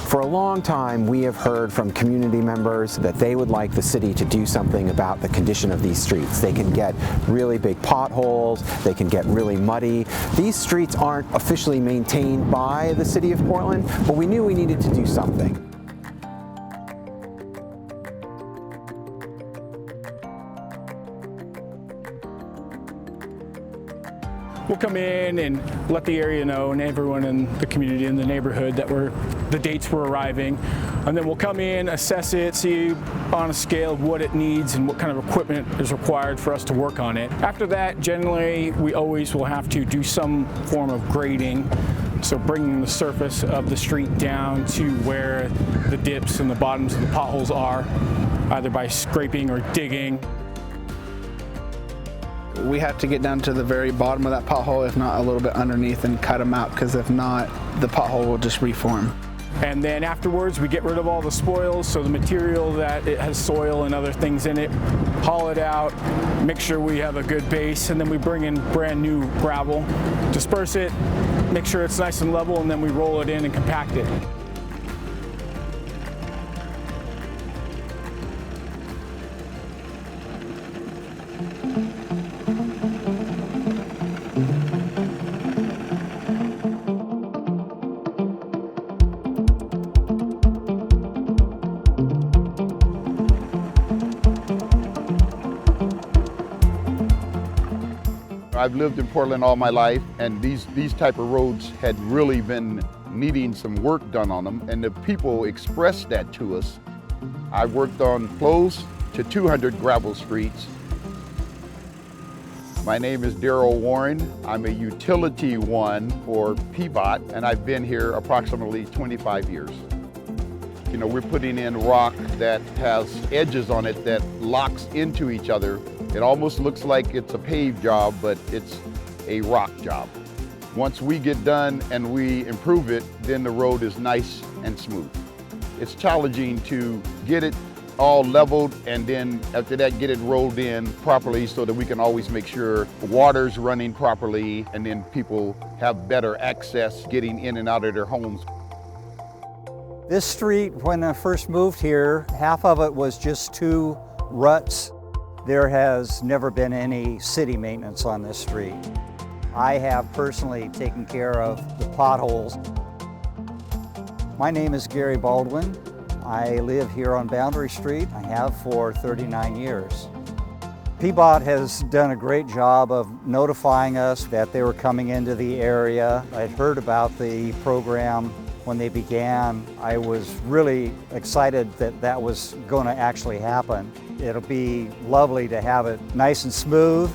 For a long time, we have heard from community members that they would like the city to do something about the condition of these streets. They can get really big potholes, they can get really muddy. These streets aren't officially maintained by the city of Portland, but we knew we needed to do something. We'll come in and let the area know and everyone in the community in the neighborhood that the dates we're arriving. And then we'll come in, assess it, see on a scale of what it needs and what kind of equipment is required for us to work on it. After that, generally, we always will have to do some form of grading. So bringing the surface of the street down to where the dips and the bottoms of the potholes are, either by scraping or digging. We have to get down to the very bottom of that pothole, if not a little bit underneath, and cut them out, because if not, the pothole will just reform. And then afterwards, we get rid of all the spoils, so the material that it has soil and other things in it, haul it out, make sure we have a good base, and then we bring in brand new gravel, disperse it, make sure it's nice and level, and then we roll it in and compact it. I've lived in Portland all my life, and these type of roads had really been needing some work done on them, and the people expressed that to us. I worked on close to 200 gravel streets. My name is Darrell Warren. I'm a utility one for PBOT, and I've been here approximately 25 years. You know, we're putting in rock that has edges on it that locks into each other. It almost looks like it's a paved job, but it's a rock job. Once we get done and we improve it, then the road is nice and smooth. It's challenging to get it all leveled and then after that get it rolled in properly so that we can always make sure water's running properly and then people have better access getting in and out of their homes. This street, when I first moved here, half of it was just 2 ruts. There has never been any city maintenance on this street. I have personally taken care of the potholes. My name is Gary Baldwin. I live here on Boundary Street. I have for 39 years. PBOT has done a great job of notifying us that they were coming into the area. I'd heard about the program when they began. I was really excited that that was going to actually happen. It'll be lovely to have it nice and smooth